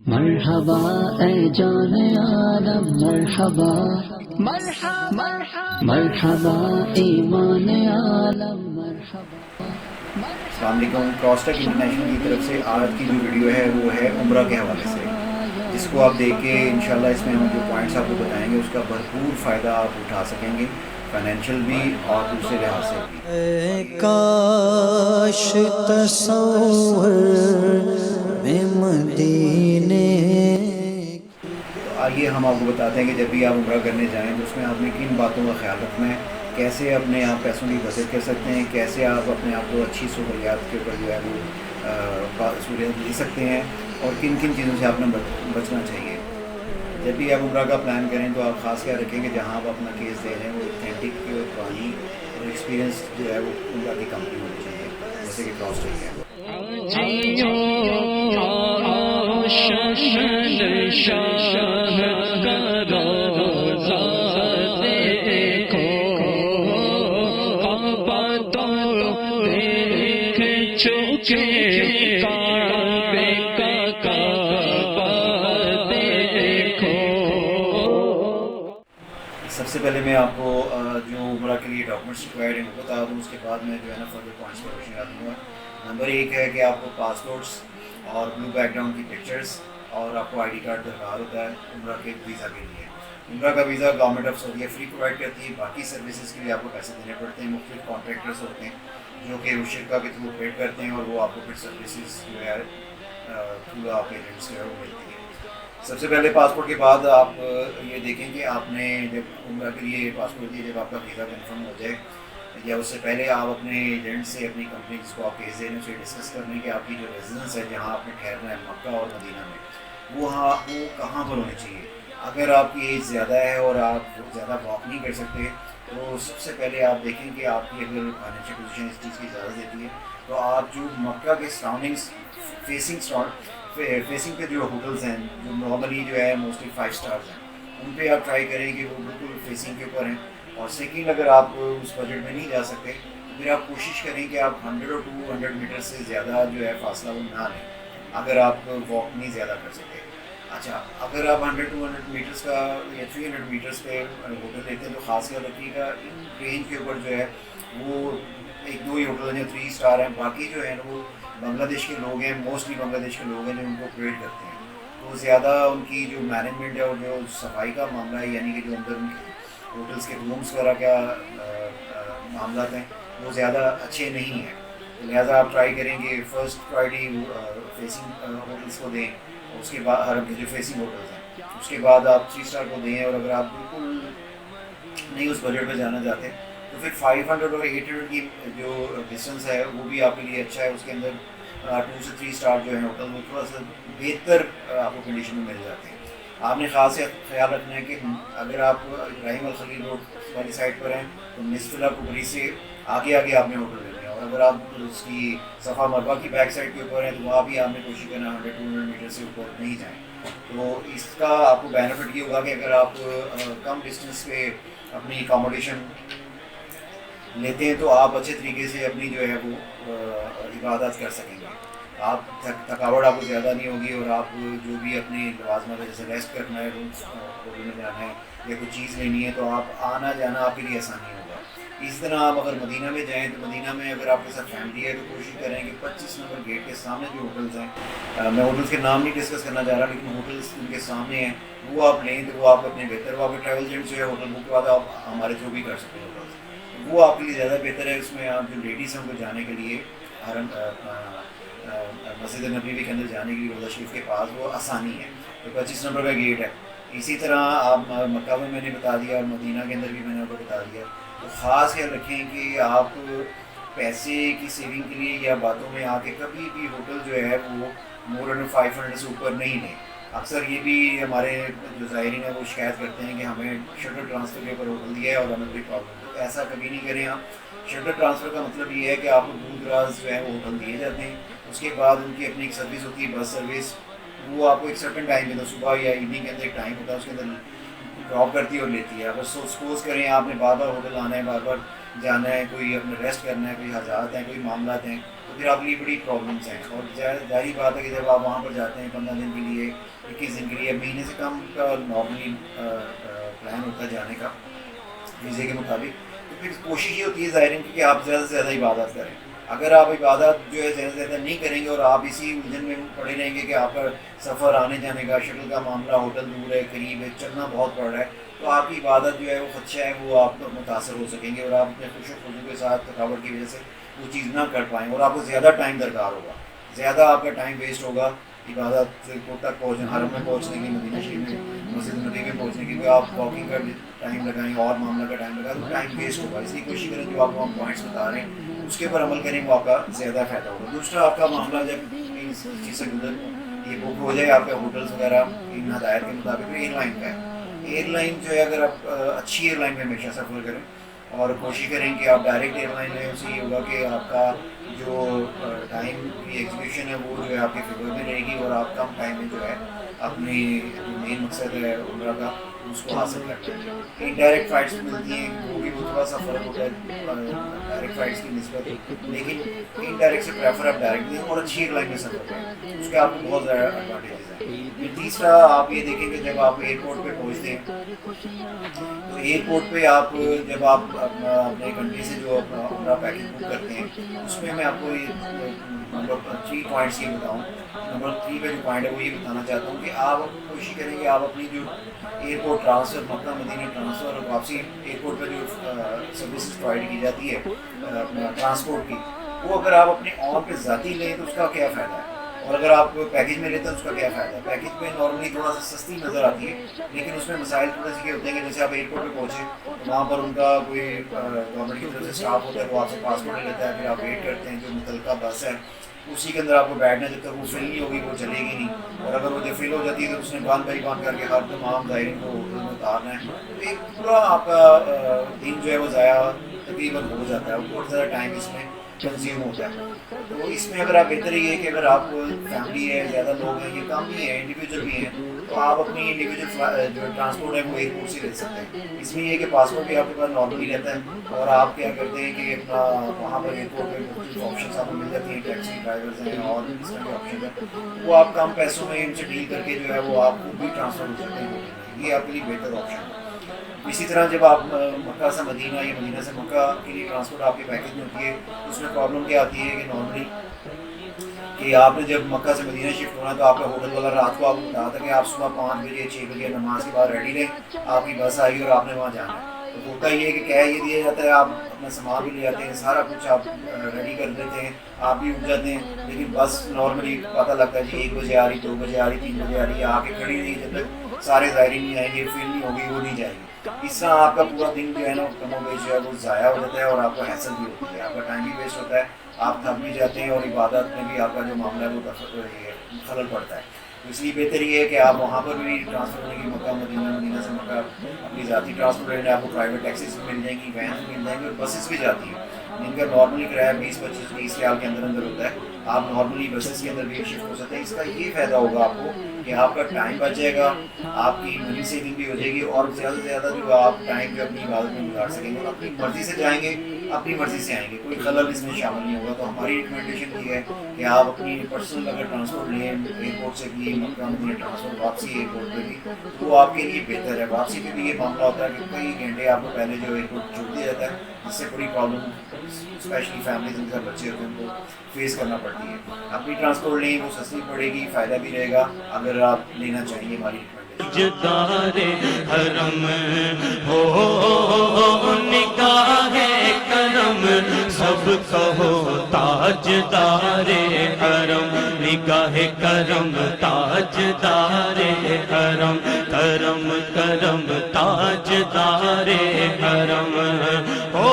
مرحبا اے جان عالم مرحبا مرحبا مرحبا ایمان عالم مرحبا السلام علیکم. کراسٹیک انٹرنیشنل کی طرف سے آج کی جو ویڈیو ہے وہ ہے عمرہ کے حوالے سے، جس کو آپ دیکھ کے انشاءاللہ اس میں ہم جو پوائنٹس آپ کو بتائیں گے اس کا بھرپور فائدہ آپ اٹھا سکیں گے، فائنینشیل بھی اور دوسرے لحاظ سے بھی. اے کاش تصور میں مدینے. تو آئیے ہم آپ کو بتاتے ہیں کہ جب بھی آپ عمرہ کرنے جائیں تو اس میں آپ نے کن باتوں کا خیال رکھنا ہے، کیسے اپنے آپ پیسوں کی بچت کر سکتے ہیں، کیسے آپ اپنے آپ کو اچھی سہولیات کے اوپر جو ہے وہ سہولیات لے سکتے ہیں، اور کن کن چیزوں سے آپ نے بچنا چاہیے. جب بھی آپ عمرہ کا پلان کریں تو آپ خاص خیال رکھیں کہ جہاں آپ اپنا کیس دے رہے ہیں وہ اتھینٹک پرانی اور ایکسپیرینس جو ہے وہ عمرہ کی کمپنی ہونی چاہیے، جیسے کہ کراسٹیک ہے. سب سے پہلے میں آپ کو جو عمرہ کے لیے ڈاکومنٹس ریکوائرڈ ہیں وہ بتا دوں، اس کے بعد میں جو ہے نا فردر پوائنٹس پر روشنی ڈال دوں گا. نمبر 1 ہے کہ آپ کو پاسپورٹس اور بلو بیک گراؤنڈ کی پکچرس، اور آپ کو آئی ڈی کارڈ درکار ہوتا ہے عمرہ کے ویزا کے لیے. عمرہ کا ویزا گورنمنٹ آف سعودیہ فری پرووائڈ کرتی ہے، باقی سروسز کے لیے آپ کو پیسے دینے پڑتے ہیں. مختلف کانٹریکٹرس ہوتے ہیں جو کہ اس شرکا کے تھرو پیڈ کرتے ہیں، اور وہ آپ کو پھر سروسز جو ہے تھرو آپ کے ایجنٹس جو ہے وہ ملتی ہے. سب سے پہلے پاسپورٹ کے بعد آپ یہ دیکھیں کہ آپ نے جب عمرہ کے لیے پاسپورٹ دیے، جب آپ کا ویزا کنفرم ہو جائے یا اس سے پہلے آپ اپنے ایجنٹ سے، اپنی کمپنی جس کو آپ کیس دے رہے ہیں اسے ڈسکس کر لیں کہ آپ کی جو ریزیڈنس ہے جہاں آپ نے ٹھہرنا ہے مکہ اور مدینہ میں، وہ کہاں پر ہونی چاہیے. اگر آپ کی ایج زیادہ ہے اور آپ زیادہ واک نہیں کر سکتے تو سب سے پہلے آپ دیکھیں کہ آپ کی اگر فائنینشیل پوزیشن اس چیز کی اجازت دیتی ہے تو آپ جو مکہ کے سراؤنڈنگس فیسنگ پہ جو ہوٹلس ہیں جو نارملی جو ہے موسٹلی 5 اسٹارز ہیں، ان پہ آپ ٹرائی کریں کہ وہ بالکل فیسنگ کے اوپر ہیں. اور سیکنڈ، اگر آپ اس بجٹ میں نہیں جا سکتے تو پھر آپ کوشش کریں کہ آپ 100 اور 200 میٹر سے زیادہ جو ہے فاصلہ وہ نہ لیں اگر آپ واک نہیں زیادہ کر سکتے. اچھا، اگر آپ 100-200 میٹرس کا یا 300 میٹرس پہ ہوٹل لیتے ہیں تو خاص خیال رکھیے گا ان رینج کے اوپر جو ہے وہ 1-2 ہی ہوٹل ہیں جو 3 اسٹار ہیں، باقی جو ہے وہ بنگلہ دیش کے لوگ ہیں، موسٹلی بنگلہ دیش کے لوگ ہیں جو ان کو پرووائڈ کرتے ہیں. تو زیادہ ان کی جو مینجمنٹ ہے اور جو صفائی کا معاملہ ہے، یعنی کہ جو اندر ان کے ہوٹلس کے رومس وغیرہ کا معاملات ہیں وہ زیادہ اچھے نہیں ہیں. لہٰذا آپ ٹرائی کریں کہ فرسٹ پرائرٹی فیسنگ ہوٹلس کو دیں، اس کے بعد حرم کے جو فیسنگ ہوٹلس ہیں اس کے بعد آپ 3 اسٹار کو دیں. اور اگر آپ بالکل نہیں اس بجٹ میں جانا چاہتے تو پھر 500 اور 800 کی جو ڈسٹینس ہے وہ بھی آپ کے لیے اچھا ہے. اس کے اندر 2 سے 3 اسٹار جو ہیں ہوٹل وہ تھوڑا سا بہتر آپ کو کنڈیشن میں مل جاتے ہیں. آپ نے خاص خیال رکھنا ہے کہ اگر آپ ابراہیم الخلیل روڈ والی سائڈ پر ہیں تو نصف اللہ کبری سے آگے آپ نے ہوٹل لینا ہے، اور اگر آپ اس کی صفا مروا کی بیک سائڈ کے اوپر ہیں تو وہاں بھی آپ نے کوشش کرنا 100-200 میٹر سے اوپر نہیں جائیں. تو اس کا آپ کو بینیفٹ یہ ہوگا کہ اگر آپ کم ڈسٹینس پہ اپنی اکاموڈیشن لیتے ہیں تو آپ اچھے طریقے سے اپنی جو ہے وہ عبادات کر سکیں گے. آپ تھکاوٹ آپ کو زیادہ نہیں ہوگی، اور آپ جو بھی اپنی لوازمات ہے جیسے ریسٹ کرنا ہے، روم ہوٹل میں جانا ہے یا کوئی چیز لینی ہے تو آپ آنا جانا آپ کے لیے آسانی ہوگا. اس طرح آپ اگر مدینہ میں جائیں تو مدینہ میں اگر آپ کے ساتھ فیملی ہے تو کوشش کریں کہ 25 نمبر گیٹ کے سامنے جو ہوٹلس ہیں، میں ہوٹلس کے نام نہیں ڈسکس کرنا چاہ رہا لیکن ہوٹلس ان کے سامنے ہیں وہ آپ لیں تو وہ آپ اپنے بہتر، وہ آپ کے ٹریول ایجنٹ جو ہے ہوٹل بک کے بعد آپ ہمارے تھرو بھی کر سکتے ہیں ہوٹلس، وہ آپ کے لیے زیادہ بہتر ہے. اس میں آپ جو لیڈیز ہیں ان کو جانے کے لیے حرم مسجد نبوی کے اندر جانے کے لیے روضہ شریف کے پاس وہ آسانی ہے، تو 25 نمبر کا گیٹ ہے. اسی طرح آپ مکہ میں نے بتا دیا اور مدینہ کے اندر بھی میں نے آپ کو بتا دیا. تو خاص خیال رکھیں کہ آپ پیسے کی سیونگ کے لیے یا باتوں میں آ کے کبھی بھی ہوٹل جو ہے وہ مور دین 500 سے اوپر نہیں لیں. اکثر یہ بھی ہمارے جو زائرین ہیں وہ شکایت کرتے ہیں کہ ہمیں شٹر ٹرانسفر کے اوپر ہوٹل دیا ہے اور ہمیں کوئی پرابلم. تو ایسا کبھی نہیں کریں آپ. شٹر ٹرانسفر کا مطلب یہ ہے کہ آپ کو دور دراز جو ہے وہ ہوٹل دیے جاتے ہیں، اس کے بعد ان کی اپنی ایک سروس ہوتی ہے بس سروس، وہ آپ کو ایک سرٹن ٹائم کے اندر صبح یا ایوننگ کے اندر ایک ٹائم ہوتا ہے اس کے اندر ڈراپ کرتی ہے اور لیتی ہے. اگر سپوز کریں آپ نے بار بار ہوٹل آنا ہے، بار بار جانا ہے، کوئی اپنے ریسٹ کرنا ہے، کوئی حاجات ہیں، کوئی معاملات ہیں، تو تو پھر آپ کے لیے بڑی پرابلمس ہیں. اور ظاہری بات ہے کہ جب آپ وہاں پر جاتے ہیں 15 دن کے لیے 21 دن کے لیے مہینے سے کم کا نارملی پلان ہوتا ہے جانے کا ویزے کے مطابق, تو پھر کوشش یہ ہوتی ہے ظاہر کہ آپ زیادہ سے زیادہ عبادت کریں. اگر آپ عبادت جو ہے زیادہ سے زیادہ نہیں کریں گے اور آپ اسی الجھن میں پڑے رہیں گے کہ آپ کا سفر آنے جانے کا شکل کا معاملہ ہوٹل دور ہے قریب ہے چلنا بہت پڑ رہا ہے, تو آپ کی عبادت جو ہے وہ خدشہ ہے وہ آپ متاثر ہو سکیں گے اور آپ اپنے خوش و خضو کے ساتھ تھکاوٹ کی وجہ سے وہ چیز نہ کر پائیں اور آپ کو زیادہ ٹائم درکار ہوگا, زیادہ آپ کا ٹائم ویسٹ ہوگا عبادت کو تک پہنچنے حرم میں پہنچنے کی مدینہ شریف میں مسجد نبی میں پہنچنے کی. آپ واکنگ کا ٹائم لگائیں اور معاملہ کا ٹائم لگائیں تو ٹائم ویسٹ ہوگا. اس لیے کوشش کریں جو آپ کو ہم پوائنٹس بتا رہے ہیں اس کے پر عمل کریں وہ آپ کا زیادہ فائدہ ہوگا. دوسرا آپ کا معاملہ جب اس چیز سے گزر یہ بک ہو جائے آپ کے ہوٹلس وغیرہ ان ہدایت کے مطابق ایئر لائن کا ہے. ایئر لائن جو ہے اگر آپ اچھی ایئر لائن میں ہمیشہ سفر کریں اور کوشش کریں کہ آپ ڈائریکٹ ایئر لائن لیں, اس سے یہ ہوگا کہ آپ کا جو ٹائم کی ایگزیکیوشن ہے وہ جو ہے آپ کے فیور میں رہے گی اور آپ کم ٹائم میں جو ہے اپنی مین مقصد ہے عمرہ کا اس کو حاصل کرتے ہیں. انڈائریکٹ فلائٹس ملتی ہیں وہ بھی تھوڑا سا فرق ہوتا ہے ڈائریکٹ فلائٹس کی نسبت, لیکن انڈائریکٹ سے پریفر آپ ڈائریکٹ دیں اور اچھی ایئر لائن میں سفر کریں, اس کے آپ کو بہت زیادہ ایڈوانٹیجز ہیں. پھر تیسرا آپ یہ دیکھیں کہ جب آپ ایئرپورٹ پہ پہنچتے ہیں تو ایئرپورٹ پہ آپ جب آپ اپنے کنٹری سے جو اپنا عمرہ پیکج بک کرتے ہیں اس میں میں آپ کو نمبر 3 پوائنٹس یہ بتاؤں. نمبر 3 پہ جو پوائنٹ ہے وہ یہ بتانا چاہتا ہوں کہ آپ کوشش کریں کہ آپ اپنی جو ایئرپورٹ ٹرانسفر مکہ مدینہ ٹرانسفر اور واپسی ایئرپورٹ پہ جو سروسز پرووائڈ کی جاتی ہے ٹرانسپورٹ کی, وہ اگر آپ اپنے آن پہ ذاتی لیں تو اس کا کیا فائدہ ہے اور اگر آپ پیکج میں لیتے ہیں اس کا کیا فائدہ ہے. پیکج میں نارملی تھوڑا سا سستی نظر آتی ہے لیکن اس میں مسائل تھوڑے سے یہ ہوتے ہیں کہ جیسے آپ ایئرپورٹ پہ پہنچے تو وہاں پر ان کا کوئی گورنمنٹ کی طرف سے اسٹاف ہوتا ہے وہ آپ سے پاسپورٹ لے لیتا ہے, پھر آپ ویٹ کرتے ہیں جو متعلقہ بس ہے اسی کے اندر آپ کو بیٹھنا جب تک وہ فل نہیں ہوگی وہ چلے گی نہیں, اور اگر وہ جب فل ہو جاتی ہے تو اس نے باندھ کر کے ہر تمام ظاہرین کو اتارنا ہے, تو ایک پورا آپ کا دن جو ہے وہ ضائع تقریباً ہو جاتا ہے, بہت زیادہ ٹائم اس میں کنزیوم ہوتا ہے. تو اس میں اگر آپ بہتر یہ ہے کہ اگر آپ کو فیملی ہے زیادہ لوگ ہیں یہ کم بھی ہیں انڈیویجول بھی ہیں تو آپ اپنی انڈیویجول جو ٹرانسپورٹ ہے وہ ایئرپورٹ سے لے سکتے ہیں. اس میں یہ کہ پاسپورٹ بھی آپ کے پاس نارملی رہتا ہے اور آپ کیا کرتے ہیں کہ اپنا وہاں پر ایئرپورٹ پہ مختلف آپشنس آپ کو مل جاتی ہیں, ٹیکسی ڈرائیورز ہیں اور اس طرح کے آپشن ہیں وہ آپ کم پیسوں میں ان سے ڈیل کر کے جو ہے وہ آپ کو بھی ٹرانسفر ہو سکتے ہیں, یہ آپ کے لیے بہتر آپشن ہے. اسی طرح جب آپ مکہ سے مدینہ یا مدینہ سے مکہ کے لیے ٹرانسپورٹ آپ کے پیکج میں ہوتی ہے اس میں پرابلم کیا آتی ہے کہ نارملی کہ آپ نے جب مکہ سے مدینہ شفٹ ہونا تو آپ کا ہوٹل والا رات کو آپ کو بتایا تھا کہ آپ صبح 5 بجے 6 بجے نماز کے بعد ریڈی رہیں, آپ کی بس آئے گی اور آپ نے وہاں جانا ہے. تو ہوتا یہ ہے کہ کہہ یہ دیا جاتا ہے آپ اپنا سامان بھی لے آتے ہیں سارا کچھ آپ ریڈی کر دیتے ہیں آپ بھی اٹھ جاتے ہیں لیکن بس نارملی پتہ لگتا ہے جی 1 بجے آ رہی 2 بجے آ رہی 3 بجے آ رہی ہے, آ کے کھڑی نہیں جب تک سارے ظاہرین نہیں آئیں گے فیل نہیں ہوگی وہ نہیں جائے گی. اس طرح آپ کا پورا دن جو ہے نا کم و بیش جو ہے وہ ضائع ہو جاتا ہے اور آپ کو حیثیت بھی ہوتی ہے, آپ کا ٹائم بھی ویسٹ ہوتا ہے, آپ تھک بھی جاتے ہیں اور عبادت میں بھی آپ کا جو معاملہ ہے وہ خلل پڑتا ہے. تو اس لیے بہتر یہ ہے کہ آپ وہاں پر بھی ٹرانسفر ہونے کی مکہ مدینہ مدینہ سے مکہ اپنی ذاتی ٹرانسپورٹ لینے آپ کو پرائیویٹ ٹیکسیز مل جائیں گی, وینس مل جائیں گی اور بسز بھی جاتی ہیں جن کا نارملی کرایہ 20-25-30 ریال کے اندر ہوتا ہے. آپ نارملی بسز کے اندر بھی شفٹ ہو سکتے ہیں. اس کا یہ فائدہ ہوگا آپ کو کہ آپ کا ٹائم بچ جائے گا, آپ کی منی سیونگ بھی ہو جائے گی اور زیادہ سے زیادہ جو آپ ٹائم جو اپنی عبادت میں گزار سکیں گے اور اپنی مرضی سے جائیں گے اپنی مرضی سے آئیں گے, کوئی خلل اس میں شامل نہیں ہوگا. تو ہماری ریکمنڈیشن یہ ہے کہ آپ اپنی پرسنل اگر ٹرانسپورٹ لیں ایئرپورٹ سے بھی مکہ مدینہ ٹرانسپورٹ واپسی ایئرپورٹ پہ بھی تو وہ آپ کے لیے بہتر ہے. واپسی پہ بھی یہ معاملہ ہوتا ہے کہ کئی گھنٹے آپ کو پہلے جو ایئرپورٹ چھوڑ دیا جاتا ہے جس سے بڑی پرابلم اسپیشلی فیملیز جن کا بچے ہوتے ہیں ان کو فیس کرنا پڑتی ہے. اپنی ٹرانسپورٹ لیں وہ سستی پڑے گی, فائدہ بھی رہے گا اگر آپ لینا چاہیے. ہماری تاجدار حرم ہو نگاہ کرم سب کہو تاجدار حرم نگاہ کرم تاجدار حرم کرم کرم تاجدار حرم ہو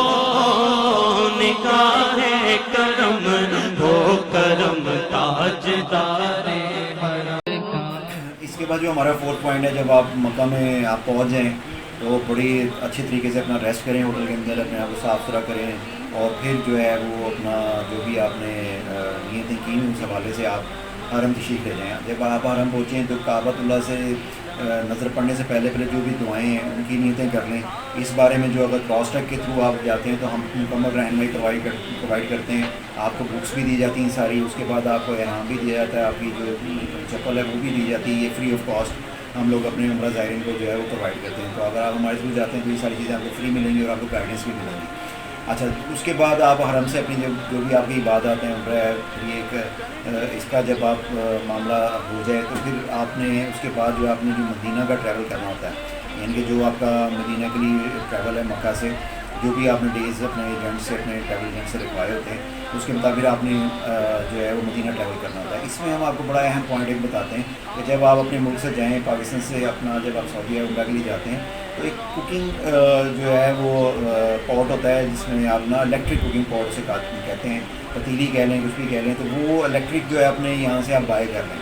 نگاہ کرم ہو کرم تاجدار حرم. اس کے بعد جو ہمارا 4تھ پوائنٹ ہے جب آپ مکہ میں آپ پہنچ جائیں تو بڑی اچھی طریقے سے اپنا ریسٹ کریں ہوٹل کے اندر, اپنے آپ کو صاف ستھرا کریں اور پھر جو ہے وہ اپنا جو بھی آپ نے نیتیں کی اس حوالے سے آپ حرم تشریف لے جائیں. جب آپ حرم پہنچیں تو کعبۃ اللہ سے نظر پڑنے سے پہلے جو بھی دعائیں ہیں ان کی نیتیں کر لیں. اس بارے میں جو اگر کراس ٹیک کے تھرو آپ جاتے ہیں تو ہم مکمل رہنمائی پرووائڈ کرتے ہیں. آپ کو بکس بھی دی جاتی ہیں ساری, اس کے بعد آپ کو احرام بھی دیا جاتا ہے, آپ کی جو چپل ہے وہ بھی دی جاتی ہے. یہ فری آف کاسٹ ہم لوگ اپنے عمرہ زائرین کو جو ہے وہ پرووائڈ کرتے ہیں. تو اگر آپ ہمارے تھرو جاتے ہیں تو یہ ساری چیزیں آپ کو فری ملیں گی اور آپ کو گائیڈنس بھی ملیں گی. اچھا, اس کے بعد آپ حرم سے اپنی جو بھی آپ کی عبادات ہیں عمرہ ہے, پھر یہ ایک اس کا جب آپ معاملہ ہو جائے تو پھر آپ نے اس کے بعد جو آپ نے جو مدینہ کا ٹریول کرنا ہوتا ہے, یعنی کہ جو آپ کا مدینہ کے لیے ٹریول ہے مکہ سے, جو بھی آپ نے ڈیز اپنے ایجنٹ سے اپنے ٹریول ایجنٹ سے لکھوائے ہوتے ہیں اس کے مطابق آپ نے جو ہے وہ مدینہ ٹریول کرنا ہوتا ہے. اس میں ہم آپ کو بڑا اہم پوائنٹ ایک بتاتے ہیں کہ جب آپ اپنے ملک سے جائیں, پاکستان سے اپنا جب آپ سعودی عربیہ کے لیے جاتے ہیں تو ایک کوکنگ جو ہے وہ پاٹ ہوتا ہے جس میں آپ نا الیکٹرک کوکنگ پاٹ سے کہتے ہیں, پتیلی کہہ لیں کچھ بھی کہہ لیں, تو وہ الیکٹرک جو ہے اپنے یہاں سے آپ بائی کر لیں.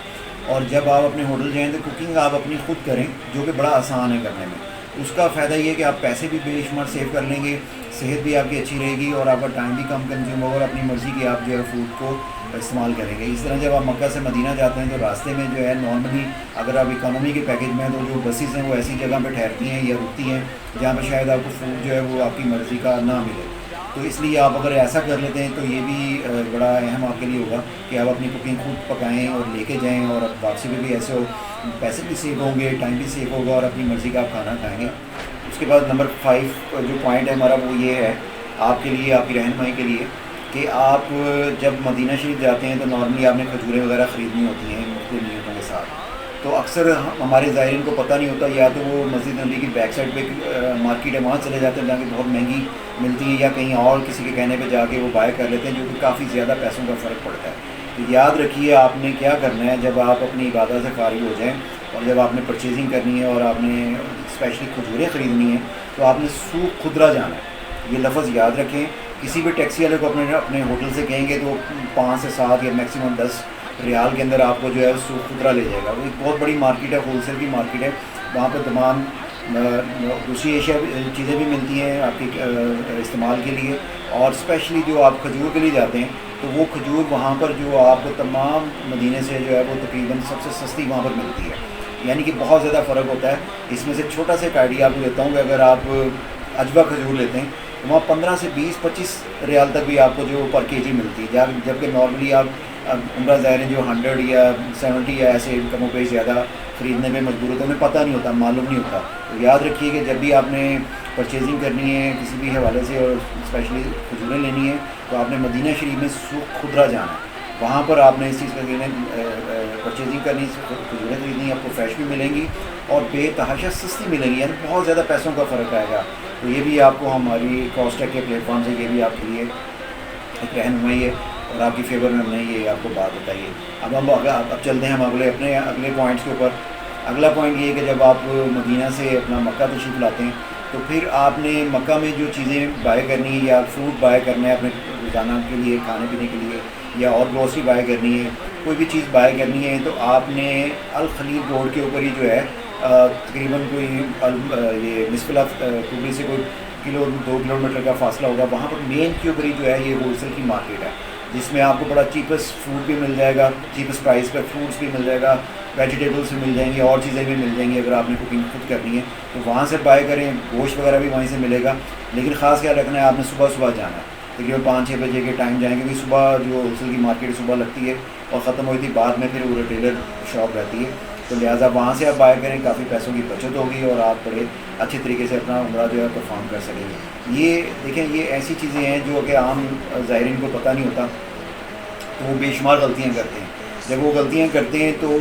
اور جب آپ اپنے ہوٹل جائیں تو کوکنگ آپ اپنی خود کریں, جو کہ بڑا آسان ہے کرنے میں. اس کا فائدہ یہ ہے کہ آپ پیسے بھی بے شمار سیو کر لیں گے, صحت بھی آپ کی اچھی رہے گی اور آپ کا ٹائم بھی کم کنزیوم ہوگا اور اپنی مرضی کی آپ جو ہے فوڈ کو استعمال کریں گے. اس طرح جب آپ مکہ سے مدینہ جاتے ہیں تو راستے میں جو ہے نارملی اگر آپ اکانومی کے پیکیج میں ہیں تو جو بسیز ہیں وہ ایسی جگہ پہ ٹھہرتی ہیں یا رکتی ہیں جہاں پہ شاید آپ کو فوڈ جو ہے وہ آپ کی مرضی کا نہ ملے. تو اس لیے آپ اگر ایسا کر لیتے ہیں تو یہ بھی بڑا اہم آپ کے لیے ہوگا کہ آپ اپنی کوکنگ خود پکائیں اور لے کے جائیں, اور واپسی میں بھی ایسے ہو پیسے بھی سیو ہوں گے, ٹائم بھی سیو ہوگا اور اپنی مرضی کا آپ کھانا کھائیں گے. اس کے بعد نمبر 5 جو پوائنٹ ہے ہمارا وہ یہ ہے آپ کے لیے, آپ کی رہنمائی کے لیے, کہ آپ جب مدینہ شریف جاتے ہیں تو نارملی آپ نے کھجوریں وغیرہ خریدنی ہوتی ہیں مختلف نیتوں کے ساتھ. تو اکثر ہمارے زائرین کو پتہ نہیں ہوتا, یا تو وہ مسجد نبی کی بیک سائڈ پہ مارکیٹ ہے وہاں چلے جاتے ہیں جہاں کہ بہت مہنگی ملتی ہے, یا کہیں اور کسی کے کہنے پہ جا کے وہ بائی کر لیتے ہیں, جو کہ کافی زیادہ پیسوں کا فرق پڑتا ہے. تو یاد رکھیے آپ نے کیا کرنا ہے جب آپ اپنی عبادت سے فارغ ہو جائیں اور جب آپ نے پرچیزنگ کرنی ہے اور آپ نے اسپیشلی کھجوریں خریدنی ہیں تو آپ نے سوق خدرہ جانا ہے. یہ لفظ یاد رکھیں. کسی بھی ٹیکسی والے کو اپنے ہوٹل سے کہیں گے تو 5 سے 7 یا میکسیمم 10 ریال کے اندر آپ کو جو ہے سوق خدرہ لے جائے گا. وہ ایک بہت بڑی مارکیٹ ہے, ہول سیل کی مارکیٹ ہے. وہاں پہ تمام دوسری ایشیا چیزیں بھی ملتی ہیں آپ کے استعمال کے لیے, اور اسپیشلی جو آپ کھجور کے لیے جاتے ہیں تو وہ کھجور وہاں پر جو آپ کو تمام مدینے سے جو ہے وہ تقریباً سب سے سستی وہاں پر ملتی ہے. یعنی کہ بہت زیادہ فرق ہوتا ہے. اس میں سے چھوٹا سا ایک آئیڈیا آپ کو دیتا ہوں کہ اگر آپ اجوا کھجور لیتے ہیں تو وہاں 15 سے 20-25 ریال تک بھی آپ کو جو پر کے جی ملتی ہے, جبکہ نارملی آپ عمرہ زائرین جو 100 یا 70 یا ایسے کم و بیش زیادہ خریدنے میں مجبور ہوتے ہیں, انہیں پتہ نہیں ہوتا, معلوم نہیں ہوتا. تو یاد رکھیے کہ جب بھی آپ نے پرچیزنگ کرنی ہے کسی بھی حوالے سے اور اسپیشلی کھجوریں لینی ہے تو آپ نے مدینہ شریف میں سوق خدرہ جانا ہے. وہاں پر آپ نے اس چیز کا پرچیزنگ کرنی, کھجوریں خریدنی, آپ کو فریش بھی ملیں گی اور بے تحاشا سستی ملیں گی, یعنی بہت زیادہ پیسوں کا فرق آئے گا. تو یہ بھی آپ کو ہماری کراس ٹیک کے پلیٹ فارم سے یہ بھی آپ کے لیے ایک رہنمائی ہے اور آپ کی فیور میں ہم نے یہ آپ کو بات بتائیے. اب چلتے ہیں ہم اگلے پوائنٹس کے اوپر. اگلا پوائنٹ یہ ہے کہ جب آپ مدینہ سے اپنا مکہ تشریف لاتے ہیں تو پھر آپ نے مکہ میں جو چیزیں بائی کرنی ہے یا فروٹ بائی کرنا ہے اپنے روزانہ کے لیے, کھانے پینے کے لیے, یا اور گروسری بائی کرنی ہے, کوئی بھی چیز بائی کرنی ہے, تو آپ نے الخلیل روڈ کے اوپر ہی جو ہے تقریباً کوئی یہ مسفلا کوبری سے کوئی 2 کلومیٹر کا فاصلہ ہوگا, وہاں پر مین کے اوپر ہی جو ہے یہ ہول سیل کی مارکیٹ ہے جس میں آپ کو بڑا چیپسٹ فروٹ بھی مل جائے گا, چیپسٹ پرائز پہ فروٹس بھی مل جائے گا, ویجیٹیبلس بھی مل جائیں گے, اور چیزیں بھی مل جائیں گی. اگر آپ نے کوکنگ خود کرنی ہے تو وہاں سے بائی کریں, گوشت وغیرہ بھی وہیں سے ملے گا. لیکن خاص خیال رکھنا ہے آپ نے صبح جانا ہے, تقریباً 5-6 بجے کے ٹائم جائیں گے, کیونکہ صبح جو ہول سیل کی مارکیٹ صبح لگتی ہے اور ختم ہوئی تھی, بعد میں پھر وہ ریٹیلر شاپ رہتی ہے. تو لہٰذا وہاں سے آپ بائی کریں, کافی پیسوں کی بچت ہوگی اور آپ بڑے اچھے طریقے سے اپنا عمرہ جو ہے پرفارم کر سکیں گے. یہ دیکھیں, یہ ایسی چیزیں ہیں جو کہ عام زائرین کو پتہ نہیں ہوتا, تو وہ بے شمار غلطیاں کرتے ہیں. جب وہ غلطیاں کرتے ہیں تو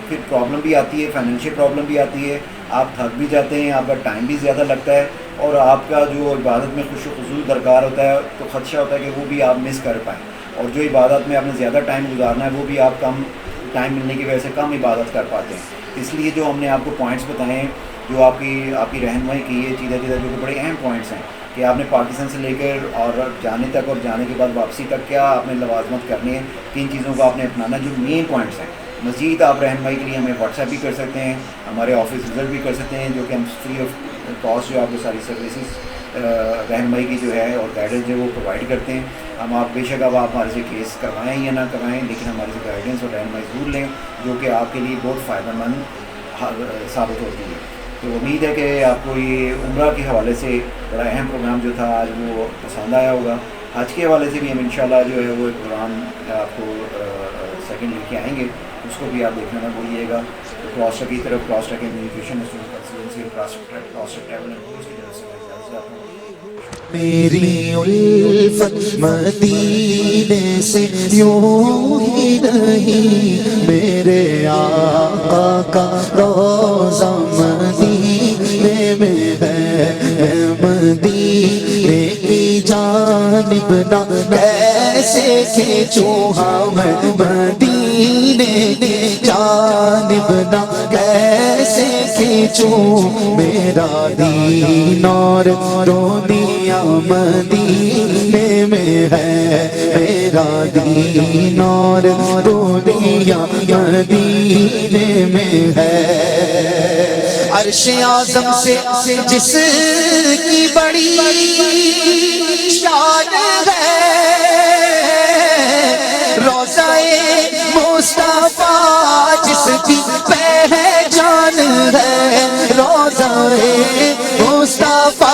پھر پرابلم بھی آتی ہے, فائنینشیل پرابلم بھی آتی ہے, آپ تھک بھی جاتے ہیں, آپ کا ٹائم بھی زیادہ لگتا ہے, اور آپ کا جو عبادت میں خوش و خضوع درکار ہوتا ہے تو خدشہ ہوتا ہے کہ وہ بھی آپ مس کر پائیں, اور جو عبادت میں آپ نے زیادہ ٹائم گزارنا ہے وہ بھی آپ کم ٹائم ملنے کی وجہ سے کم عبادت کر پاتے ہیں. اس لیے جو ہم نے آپ کو پوائنٹس بتائے ہیں, جو آپ کی رہنمائی کی ہے چیزیں جو کہ بڑے اہم پوائنٹس ہیں کہ آپ نے پاکستان سے لے کر اور جانے تک اور جانے کے بعد واپسی تک کیا آپ نے لوازمت کرنی ہے, کن چیزوں کو آپ نے اپنانا, جو مین پوائنٹس ہیں. مزید آپ رہنمائی کے لیے ہمیں واٹس ایپ بھی کر سکتے ہیں, ہمارے آفس وزٹ بھی کر سکتے ہیں, جو کہ ہم فری آف کاسٹ جو آپ کو ساری سروسز رہنمائی کی جو ہے اور گائیڈنس جو وہ پرووائڈ کرتے ہیں. ہم آپ بے شک اب آپ ہمارے سے کیس کروائیں یا نہ کروائیں, لیکن ہمارے سے گائیڈنس اور رہنمائی ضرور لیں, جو کہ آپ کے لیے بہت فائدہ مند ثابت ہوتی ہے. تو امید ہے کہ آپ کو یہ عمرہ کے حوالے سے بڑا اہم پروگرام جو تھا آج وہ پسند آیا ہوگا. حج کے حوالے سے بھی ہم انشاءاللہ جو ہے وہ ایک پروگرام آپ کو سیکنڈ لے کے آئیں گے, اس کو بھی آپ دیکھنا نہ بھولیے گا. تو کراس ٹریک کی طرف cross track education cross travel and tours کی طرف سے میں اجازت چاہتا ہوں. میری الفت مدینے سے یوں ہی نہیں, میرے آقا کا روضہ مدینے میں ہے, مدینے کی جانب نہ کیسے کھینچوں میں, مدینے کی جانب نہ کیسے کھینچوں, میرا دین اور دنیا مدینے میں ہے, میرا دین اور دنیا مدینے میں ہے. عرش اعظم سے جس کی بڑی شان ہے, روضہ مصطفیٰ جس کی پہچان ہے, روضہ مصطفیٰ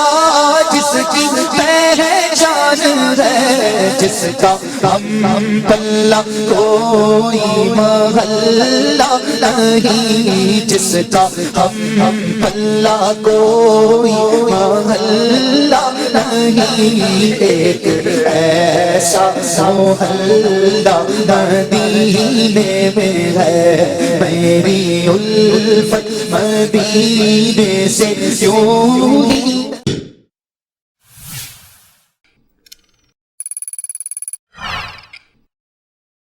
جس کی پہچان ہے, جس کا ہم پلہ کوئی محلہ نہیں, جس کا ہم پلہ کوئی محلہ نہیں, ایک ایسا محلہ مدینے میں ہے. میری الفت مدینے سے یوں ہی